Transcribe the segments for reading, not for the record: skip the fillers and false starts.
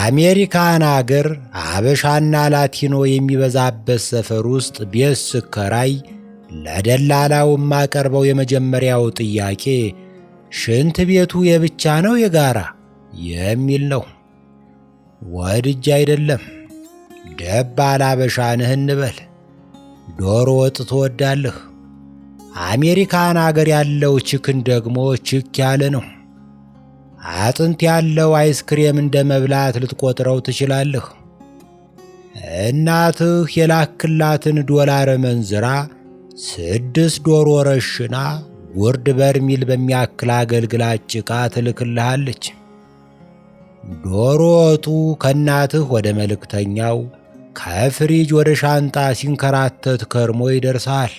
አሜሪካን አገር አበሻና ላቲኖ የሚበዛበት ሰፈር ውስጥ ቤት ስከራይ ለደላላው የማቀርበው የመጀመሪያው ጥያቄ ሽንት ቤቱ የብቻ ነው የጋራ የሚል ነው። ወድጄ አይደለም። ደባል አበሻ ነህ እንበል። ዶሮ ወጥ ትወዳለህ። አሜሪካን አገር ያለው ቺክን ደግሞ ችክ ያለ ነው። አጥንት ያለው አይስክሬም እንደ መብላት ልትቆጥረው ትችላለህ። እናትህ የላክላትን ዶላር መንዝራ 6 ዶሮ ረሽና ጉርድ በርሚል በሚያክል አገልግላ ጭቃ ትልክልሃለች። ዶሮ ወጡ ከእናትህ ወደ መልእክተኛው ከፍሪጅ ወደ ሻንጣ ሲንከራተት ከርሞ ይደርሳል።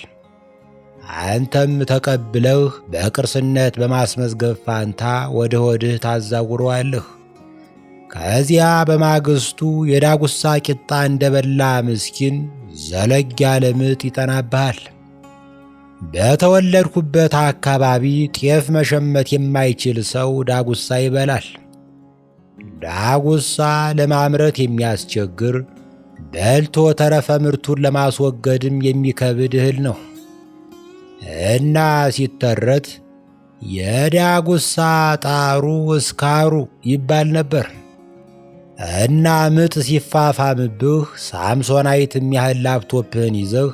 አንተም ተቀብለህ በቅርስነት በማስመዝገብ ፋንታ ወደ ሆድህ ታዛውረዋለህ። ከዚያ በማግስቱ የዳጉሳ ቂጣ እንደበላ ምስኪን ዘለግ ያለ ምጥ ይጠናብሃል። በተወለድኩበት አካባቢ ጤፍ መሸመት የማይችል ሰው ዳጉሳ ይበላል። ዳጉሳ ለማምረት የሚያስቸግር በልቶ ተረፈ ምርቱን ለማስወገድም የሚከብድ እህል ነው እና ሲተረት የዳጉሳ ጣሩ እስካሩ ይባል ነበር። እና ምጥ ሲፋፋምብህ ሳምሶናይት የሚያህል ላፕቶፕህን ይዘህ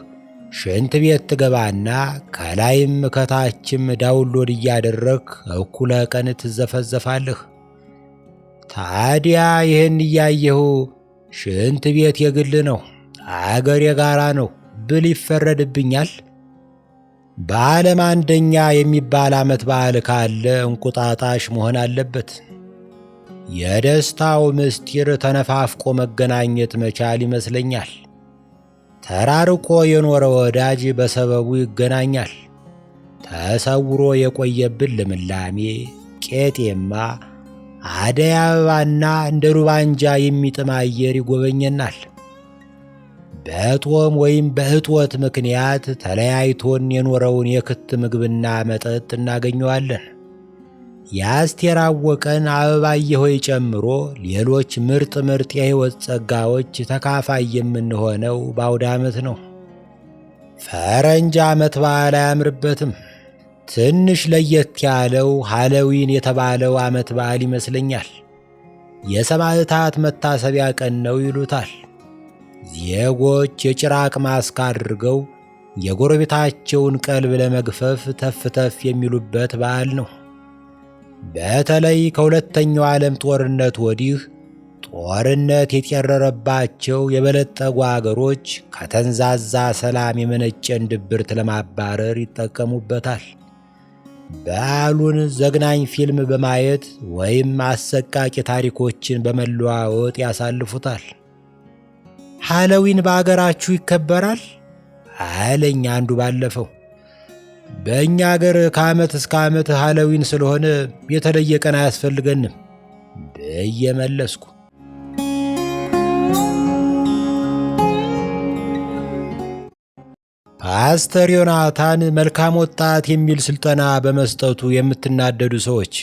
ሽንት ቤት ትገባና ከላይም ከታችም ዳውንሎድ እያደረግህ እኩለ ቀን ትዘፈዘፋለህ። ታዲያ ይህን እያየሁ ሽንት ቤት የግል ነው፣ አገር የጋራ ነው ብል ይፈረድብኛል? በዓለም አንደኛ የሚባል ዓመት በዓል ካለ እንቁጣጣሽ መሆን አለበት። የደስታው ምስጢር ተነፋፍቆ መገናኘት መቻል ይመስለኛል። ተራርቆ የኖረ ወዳጅ በሰበቡ ይገናኛል። ተሰውሮ የቆየብን ልምላሜ፣ ቄጤማ፣ አደይ አበባና እንደ ሩባንጃ የሚጥም አየር ይጎበኘናል። በጦም ወይም በእጦት ምክንያት ተለያይቶን የኖረውን የክት ምግብና መጠጥ እናገኘዋለን። የአስቴር አወቀን አበባየ ሆይ ጨምሮ ሌሎች ምርጥ ምርጥ የሕይወት ጸጋዎች ተካፋይ የምንሆነው በአውደ ዓመት ነው። ፈረንጅ ዓመት በዓል አያምርበትም። ትንሽ ለየት ያለው ሃሎዊን የተባለው ዓመት በዓል ይመስለኛል። የሰማዕታት መታሰቢያ ቀን ነው ይሉታል። ዜጎች የጭራቅ ማስክ አድርገው የጎረቤታቸውን ቀልብ ለመግፈፍ ተፍ የሚሉበት በዓል ነው። በተለይ ከሁለተኛው ዓለም ጦርነት ወዲህ ጦርነት የጨረረባቸው የበለጸጉ አገሮች ከተንዛዛ ሰላም የመነጨን ድብርት ለማባረር ይጠቀሙበታል። በዓሉን ዘግናኝ ፊልም በማየት ወይም አሰቃቂ ታሪኮችን በመለዋወጥ ያሳልፉታል። ሃሎዊን በአገራችሁ ይከበራል አለኝ አንዱ ባለፈው። በእኛ አገር ከዓመት እስከ ዓመት ሃሎዊን ስለሆነ የተለየ ቀን አያስፈልገንም ብዬ መለስኩ። ፓስተር ዮናታን መልካም ወጣት የሚል ሥልጠና በመስጠቱ የምትናደዱ ሰዎች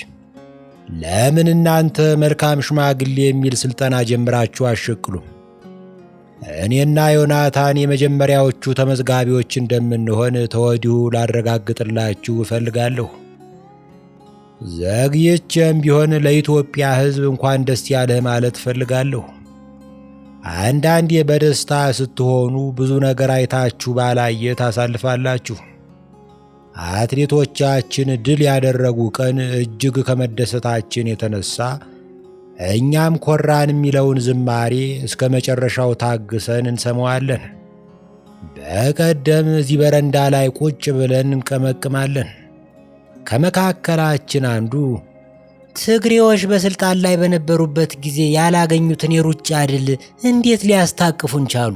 ለምን እናንተ መልካም ሽማግሌ የሚል ሥልጠና ጀምራችሁ አሸክሉም? እኔና ዮናታን የመጀመሪያዎቹ ተመዝጋቢዎች እንደምንሆን ተወዲሁ ላረጋግጥላችሁ እፈልጋለሁ። ዘግይቼም ቢሆን ለኢትዮጵያ ሕዝብ እንኳን ደስ ያለህ ማለት እፈልጋለሁ። አንዳንዴ በደስታ ስትሆኑ ብዙ ነገር አይታችሁ ባላየ ታሳልፋላችሁ። አትሌቶቻችን ድል ያደረጉ ቀን እጅግ ከመደሰታችን የተነሳ እኛም ኮራን የሚለውን ዝማሬ እስከ መጨረሻው ታግሰን እንሰማዋለን። በቀደም እዚህ በረንዳ ላይ ቁጭ ብለን እንቀመቅማለን። ከመካከላችን አንዱ ትግሬዎች በስልጣን ላይ በነበሩበት ጊዜ ያላገኙትን የሩጫ ድል እንዴት ሊያስታቅፉን ቻሉ?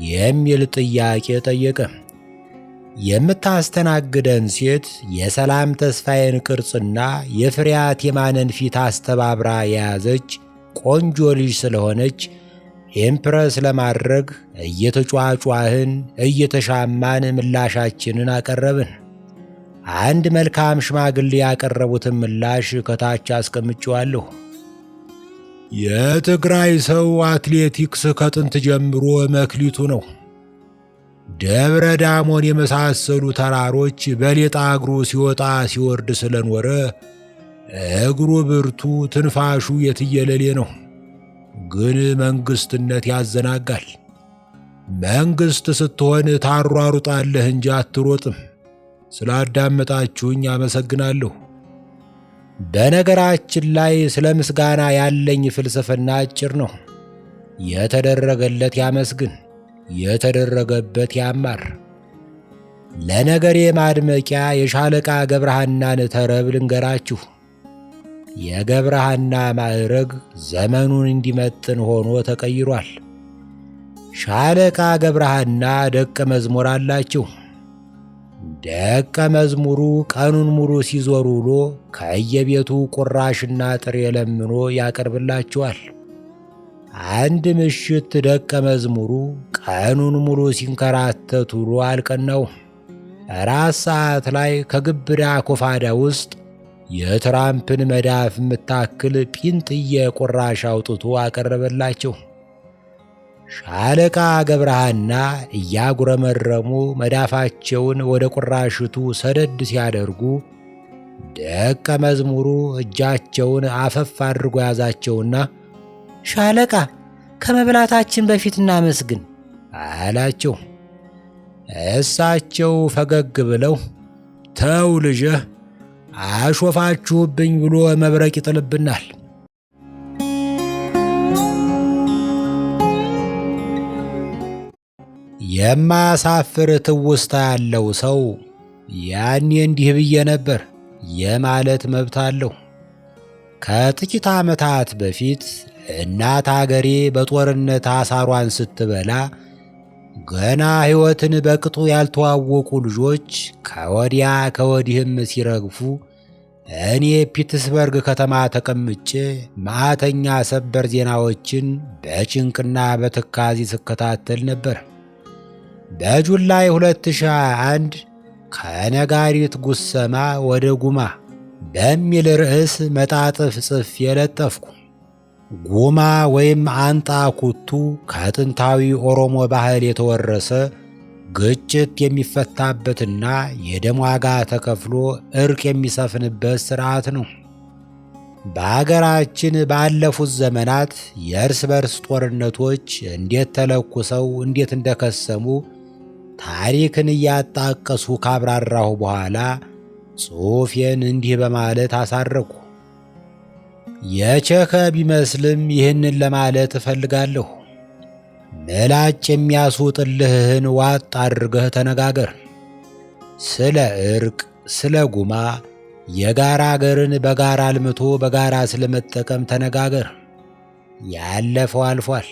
የሚል ጥያቄ ጠየቀ። የምታስተናግደን ሴት የሰላም ተስፋዬን ቅርጽና የፍሬያት የማነን ፊት አስተባብራ የያዘች ቆንጆ ልጅ ስለሆነች ኢምፕረስ ለማድረግ እየተጫጫህን እየተሻማን ምላሻችንን አቀረብን። አንድ መልካም ሽማግሌ ያቀረቡትን ምላሽ ከታች አስቀምጬዋለሁ። የትግራይ ሰው አትሌቲክስ ከጥንት ጀምሮ መክሊቱ ነው። ደብረ ዳሞን የመሳሰሉ ተራሮች በሌጣ እግሩ ሲወጣ ሲወርድ ስለኖረ እግሩ ብርቱ፣ ትንፋሹ የትየለሌ ነው። ግን መንግስትነት ያዘናጋል። መንግስት ስትሆን ታሯሩጣለህ እንጂ አትሮጥም። ስላዳመጣችሁኝ አመሰግናለሁ። በነገራችን ላይ ስለ ምስጋና ያለኝ ፍልስፍና አጭር ነው። የተደረገለት ያመስግን፣ የተደረገበት ያማር። ለነገሬ ማድመቂያ የሻለቃ ገብረሐናን ተረብ ልንገራችሁ። የገብረሐና ማዕረግ ዘመኑን እንዲመጥን ሆኖ ተቀይሯል። ሻለቃ ገብረሐና ደቀ መዝሙር አላቸው። ደቀ መዝሙሩ ቀኑን ሙሉ ሲዞር ውሎ ከየቤቱ ቁራሽና ጥሬ ለምኖ ያቀርብላቸዋል። አንድ ምሽት ደቀ መዝሙሩ ቀኑን ሙሉ ሲንከራተት ውሎ አልቀናውም። 4 ሰዓት ላይ ከግብዳ ኮፋዳ ውስጥ የትራምፕን መዳፍ የምታክል ጲንጥዬ ቁራሽ አውጥቶ አቀረበላቸው። ሻለቃ ገብረሐና እያጉረመረሙ መዳፋቸውን ወደ ቁራሽቱ ሰደድ ሲያደርጉ ደቀ መዝሙሩ እጃቸውን አፈፍ አድርጎ ያዛቸውና ሻለቃ ከመብላታችን በፊት እናመስግን አላቸው። እሳቸው ፈገግ ብለው ተው ልጄ፣ አሾፋችሁብኝ ብሎ መብረቅ ይጥልብናል። የማያሳፍር ትውስታ ያለው ሰው ያኔ እንዲህ ብዬ ነበር የማለት መብት አለው። ከጥቂት ዓመታት በፊት እናት አገሬ በጦርነት አሳሯን ስትበላ ገና ሕይወትን በቅጡ ያልተዋወቁ ልጆች ከወዲያ ከወዲህም ሲረግፉ እኔ ፒትስበርግ ከተማ ተቀምጬ ማዕተኛ ሰበር ዜናዎችን በጭንቅና በትካዜ ስከታተል ነበር። በጁላይ 2021 ከነጋሪት ጉሰማ ወደ ጉማ በሚል ርዕስ መጣጥፍ ጽፌ የለጠፍኩ። ጉማ ወይም አንጣ ኩቱ ከጥንታዊ ኦሮሞ ባህል የተወረሰ ግጭት የሚፈታበትና የደም ዋጋ ተከፍሎ እርቅ የሚሰፍንበት ሥርዓት ነው። በአገራችን ባለፉት ዘመናት የእርስ በርስ ጦርነቶች እንዴት ተለኩሰው እንዴት እንደከሰሙ ታሪክን እያጣቀሱ ካብራራሁ በኋላ ጽሑፌን እንዲህ በማለት አሳረኩ። የቸከ ቢመስልም ይህንን ለማለት እፈልጋለሁ። ምላጭ የሚያስውጥልህን ዋጥ አድርገህ ተነጋገር። ስለ እርቅ፣ ስለ ጉማ፣ የጋራ አገርን በጋራ አልምቶ በጋራ ስለመጠቀም ተነጋገር። ያለፈው አልፏል።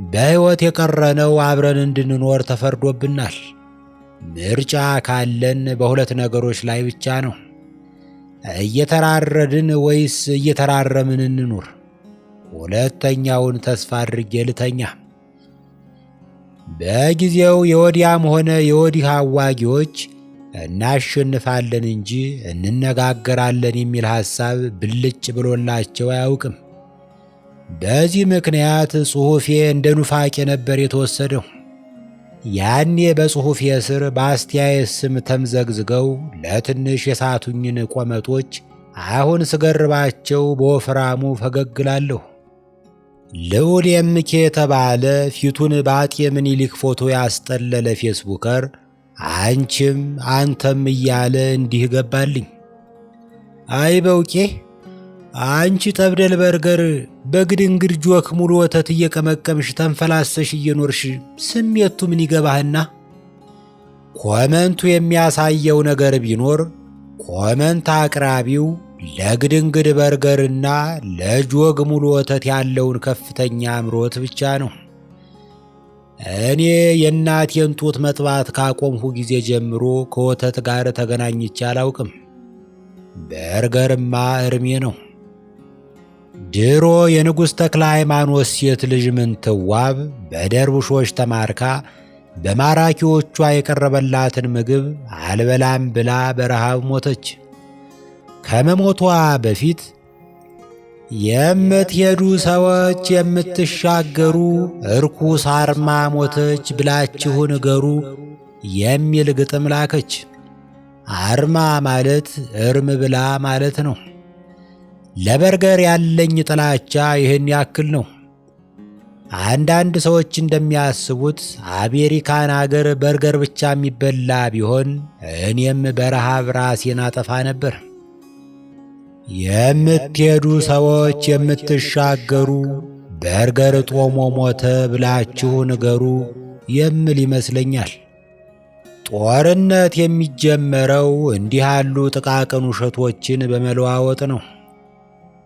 በሕይወት የቀረነው አብረን እንድንኖር ተፈርዶብናል። ምርጫ ካለን በሁለት ነገሮች ላይ ብቻ ነው። እየተራረድን ወይስ እየተራረምን እንኑር? ሁለተኛውን ተስፋ አድርጌ ልተኛ። በጊዜው የወዲያም ሆነ የወዲህ አዋጊዎች እናሸንፋለን እንጂ እንነጋገራለን የሚል ሐሳብ ብልጭ ብሎላቸው አያውቅም። በዚህ ምክንያት ጽሑፌ እንደ ኑፋቄ ነበር የተወሰደው። ያኔ በጽሑፌ ስር በአስተያየት ስም ተምዘግዝገው ለትንሽ የሳቱኝን ቆመጦች አሁን ስገርባቸው በወፍራሙ ፈገግላለሁ። ልዑል የምኬ የተባለ ፊቱን በአጤ ምኒልክ ፎቶ ያስጠለለ ፌስቡከር አንቺም አንተም እያለ እንዲህ ገባልኝ። አይ በውቄ፣ አንቺ ጠብደል በርገር በግድንግድ ጆክ ሙሉ ወተት እየቀመቀምሽ ተንፈላሰሽ እየኖርሽ ስሜቱ ምን ይገባህና? ኮመንቱ የሚያሳየው ነገር ቢኖር ኮመንት አቅራቢው ለግድንግድ በርገርና ለጆግ ሙሉ ወተት ያለውን ከፍተኛ አምሮት ብቻ ነው። እኔ የእናቴን ጡት መጥባት ካቆምሁ ጊዜ ጀምሮ ከወተት ጋር ተገናኝቼ አላውቅም። በርገርማ እርሜ ነው። ድሮ የንጉሥ ተክለ ሃይማኖት ሴት ልጅ ምንትዋብ በደርቡሾች ተማርካ በማራኪዎቿ የቀረበላትን ምግብ አልበላም ብላ በረሃብ ሞተች። ከመሞቷ በፊት የምትሄዱ ሰዎች የምትሻገሩ እርኩስ አርማ ሞተች ብላችሁ ንገሩ የሚል ግጥም ላከች። አርማ ማለት እርም ብላ ማለት ነው። ለበርገር ያለኝ ጥላቻ ይህን ያክል ነው። አንዳንድ ሰዎች እንደሚያስቡት አሜሪካን አገር በርገር ብቻ የሚበላ ቢሆን እኔም በረሃብ ራሴን አጠፋ ነበር። የምትሄዱ ሰዎች የምትሻገሩ በርገር ጦሞ ሞተ ብላችሁ ንገሩ የሚል ይመስለኛል። ጦርነት የሚጀመረው እንዲህ ያሉ ጥቃቅን ውሸቶችን በመለዋወጥ ነው።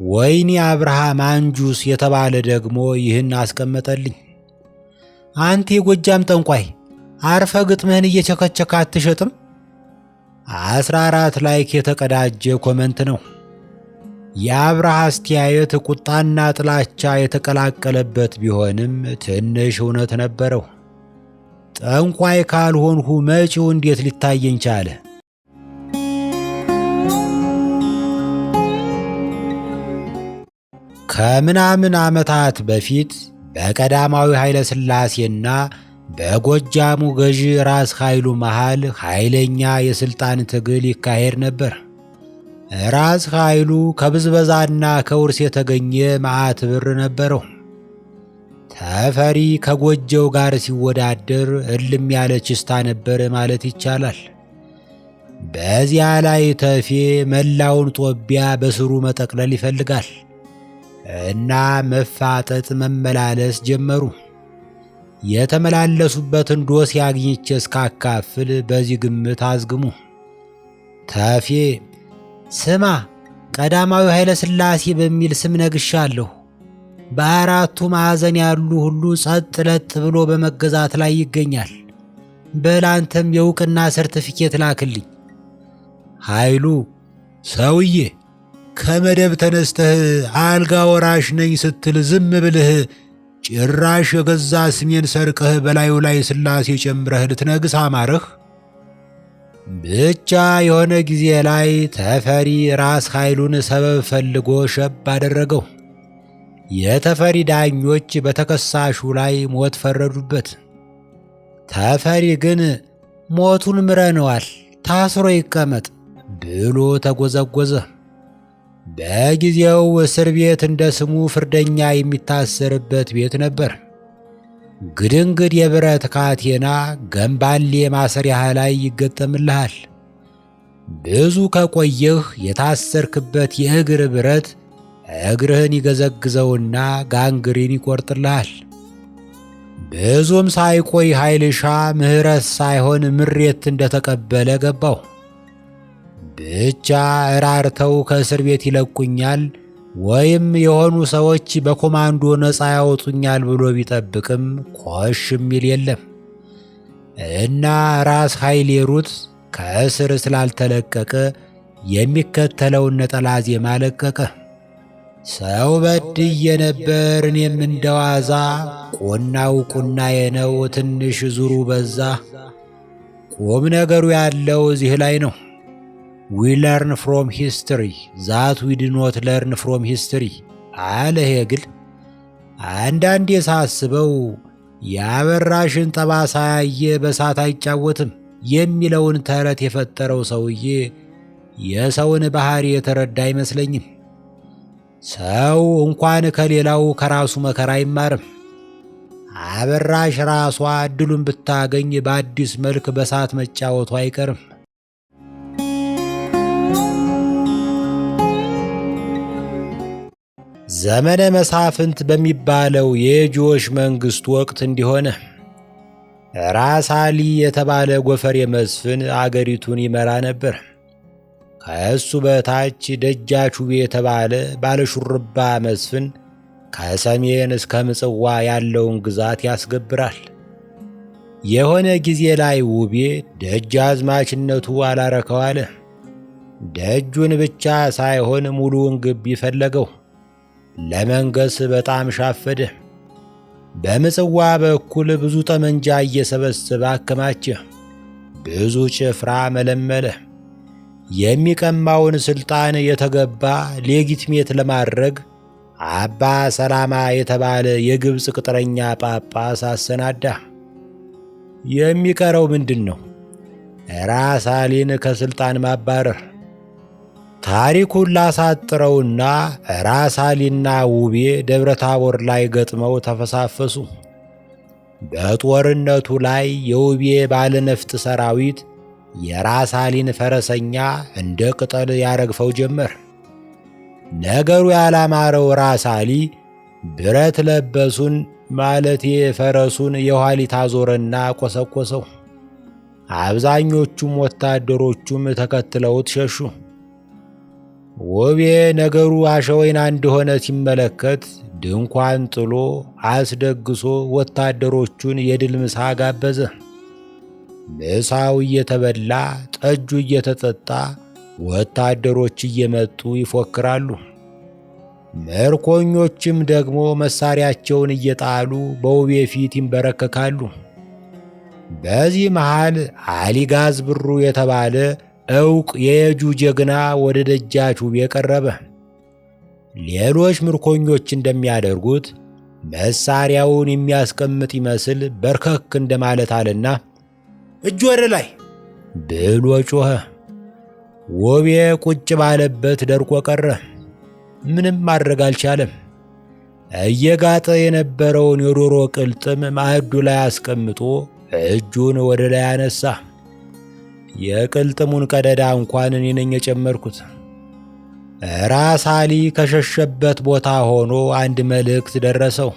ወይኒ አብርሃም አንጁስ የተባለ ደግሞ ይህን አስቀመጠልኝ። አንተ የጎጃም ጠንቋይ አርፈ ግጥምህን እየቸከቸከ አትሸጥም? 14 ላይክ የተቀዳጀ ኮመንት ነው። የአብርሃ አስተያየት ቁጣና ጥላቻ የተቀላቀለበት ቢሆንም ትንሽ እውነት ነበረው። ጠንቋይ ካልሆንሁ መጪው እንዴት ሊታየኝ ቻለ? ከምናምን ዓመታት በፊት በቀዳማዊ ኃይለ ሥላሴና በጎጃሙ ገዢ ራስ ኃይሉ መሃል ኃይለኛ የሥልጣን ትግል ይካሄድ ነበር። ራስ ኃይሉ ከብዝበዛና ከውርስ የተገኘ መዓት ብር ነበረው። ተፈሪ ከጎጀው ጋር ሲወዳደር እልም ያለ ችስታ ነበር ማለት ይቻላል። በዚያ ላይ ተፌ መላውን ጦቢያ በስሩ መጠቅለል ይፈልጋል እና መፋጠጥ መመላለስ ጀመሩ። የተመላለሱበትን ዶሴ አግኝቼ እስካካፍል በዚህ ግምት አዝግሙ። ተፌ ስማ፣ ቀዳማዊ ኃይለ ሥላሴ በሚል ስም ነግሻለሁ። በአራቱ ማዕዘን ያሉ ሁሉ ጸጥ ለጥ ብሎ በመገዛት ላይ ይገኛል። በላንተም የእውቅና ሰርቲፊኬት ላክልኝ። ኃይሉ ሰውዬ ከመደብ ተነስተህ አልጋ ወራሽ ነኝ ስትል ዝም ብልህ ጭራሽ የገዛ ስሜን ሰርቀህ በላዩ ላይ ሥላሴ ጨምረህ ልትነግስ አማረህ። ብቻ የሆነ ጊዜ ላይ ተፈሪ ራስ ኃይሉን ሰበብ ፈልጎ ሸብ አደረገው። የተፈሪ ዳኞች በተከሳሹ ላይ ሞት ፈረዱበት። ተፈሪ ግን ሞቱን ምረነዋል፣ ታስሮ ይቀመጥ ብሎ ተጎዘጎዘ። በጊዜው እስር ቤት እንደ ስሙ ፍርደኛ የሚታሰርበት ቤት ነበር። ግድንግድ የብረት ካቴና ገንባሌ ማሰሪያህ ላይ ይገጠምልሃል። ብዙ ከቆየህ የታሰርክበት የእግር ብረት እግርህን ይገዘግዘውና ጋንግሪን ይቆርጥልሃል። ብዙም ሳይቆይ ኃይልሻ ምህረት ሳይሆን ምሬት እንደተቀበለ ገባው። ብቻ እራርተው ከእስር ቤት ይለቁኛል ወይም የሆኑ ሰዎች በኮማንዶ ነፃ ያወጡኛል ብሎ ቢጠብቅም ኮሽ የሚል የለም እና ራስ ኃይሌ ሩት ከእስር ስላልተለቀቀ የሚከተለውን ነጠላ ዜማ ለቀቀ። ሰው በድዬ ነበር እኔም እንደዋዛ፣ ቁናው ቁናዬ ነው ትንሽ ዙሩ በዛ። ቁም ነገሩ ያለው እዚህ ላይ ነው። We learn from history that we do not learn from history አለ ሄግል። አንዳንዴ ሳስበው ያበራሽን ጠባሳ ያየ በሳት አይጫወትም የሚለውን ተረት የፈጠረው ሰውዬ የሰውን ባህሪ የተረዳ አይመስለኝም። ሰው እንኳን ከሌላው ከራሱ መከራ አይማርም። አበራሽ ራሷ እድሉን ብታገኝ በአዲስ መልክ በሳት መጫወቱ አይቀርም። ዘመነ መሳፍንት በሚባለው የጆሽ መንግሥት ወቅት እንዲሆነ ራስ አሊ የተባለ ጎፈሬ መስፍን አገሪቱን ይመራ ነበር። ከእሱ በታች ደጃች ውቤ የተባለ ባለሹርባ መስፍን ከሰሜን እስከ ምጽዋ ያለውን ግዛት ያስገብራል። የሆነ ጊዜ ላይ ውቤ ደጃዝማችነቱ አላረከው አለ። ደጁን ብቻ ሳይሆን ሙሉውን ግቢ ፈለገው። ለመንገስ በጣም ሻፈደ። በምጽዋ በኩል ብዙ ጠመንጃ እየሰበሰበ አከማቸ። ብዙ ጭፍራ መለመለ። የሚቀማውን ስልጣን የተገባ ሌጊትሜት ለማድረግ አባ ሰላማ የተባለ የግብፅ ቅጥረኛ ጳጳስ አሰናዳ። የሚቀረው ምንድን ነው? ራስ አሊን ከሥልጣን ማባረር። ታሪኩን ላሳጥረውና ራስ አሊና ውቤ ደብረ ታቦር ላይ ገጥመው ተፈሳፈሱ። በጦርነቱ ላይ የውቤ ባለነፍጥ ሰራዊት የራስ አሊን ፈረሰኛ እንደ ቅጠል ያረግፈው ጀመር። ነገሩ ያላማረው ራስ አሊ ብረት ለበሱን ማለቴ ፈረሱን የኋሊት አዞረና ቆሰቆሰው። አብዛኞቹም ወታደሮቹም ተከትለውት ሸሹ። ውቤ ነገሩ አሸወይና እንደሆነ ሲመለከት ድንኳን ጥሎ አስደግሶ ወታደሮቹን የድል ምሳ ጋበዘ። ምሳው እየተበላ ጠጁ እየተጠጣ ወታደሮች እየመጡ ይፎክራሉ። ምርኮኞችም ደግሞ መሳሪያቸውን እየጣሉ በውቤ ፊት ይንበረከካሉ። በዚህ መሃል አሊጋዝ ብሩ የተባለ ዕውቅ የየጁ ጀግና ወደ ደጃች ውቤ ቀረበ። ሌሎች ምርኮኞች እንደሚያደርጉት መሳሪያውን የሚያስቀምጥ ይመስል በርከክ እንደማለት አለና እጅ ወደ ላይ ብሎ ጮኸ። ውቤ ቁጭ ባለበት ደርቆ ቀረ። ምንም ማድረግ አልቻለም። እየጋጠ የነበረውን የዶሮ ቅልጥም ማዕዱ ላይ አስቀምጦ እጁን ወደ ላይ አነሳ። የቅልጥሙን ቀደዳ እንኳን እኔ ነኝ የጨመርኩት። ራስ አሊ ከሸሸበት ቦታ ሆኖ አንድ መልእክት ደረሰው።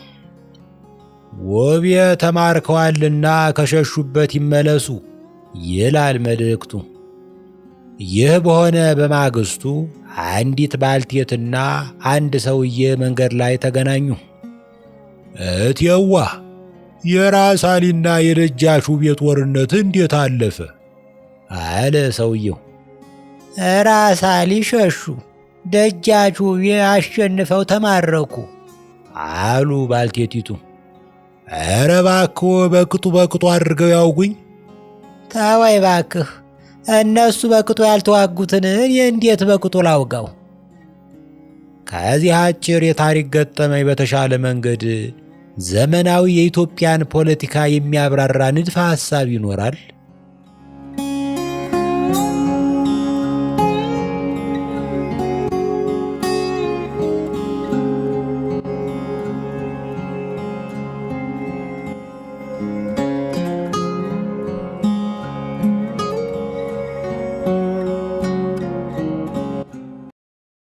ውቤ ተማርከዋልና ከሸሹበት ይመለሱ ይላል መልእክቱ። ይህ በሆነ በማግስቱ አንዲት ባልቴትና አንድ ሰውዬ መንገድ ላይ ተገናኙ። እቴዋ፣ የራስ አሊና የደጃች ውቤ ጦርነት እንዴት አለፈ? አለ ሰውየው። ራስ አሊ ሸሹ፣ ደጃች ውቤ አሸንፈው ተማረኩ አሉ ባልቴቲቱ። ኧረ እባክዎ በቅጡ አድርገው ያውጉኝ። ተወይ እባክህ፣ እነሱ በቅጡ ያልተዋጉትን እኔ እንዴት በቅጡ ላውጋው? ከዚህ አጭር የታሪክ ገጠመኝ በተሻለ መንገድ ዘመናዊ የኢትዮጵያን ፖለቲካ የሚያብራራ ንድፈ ሐሳብ ይኖራል?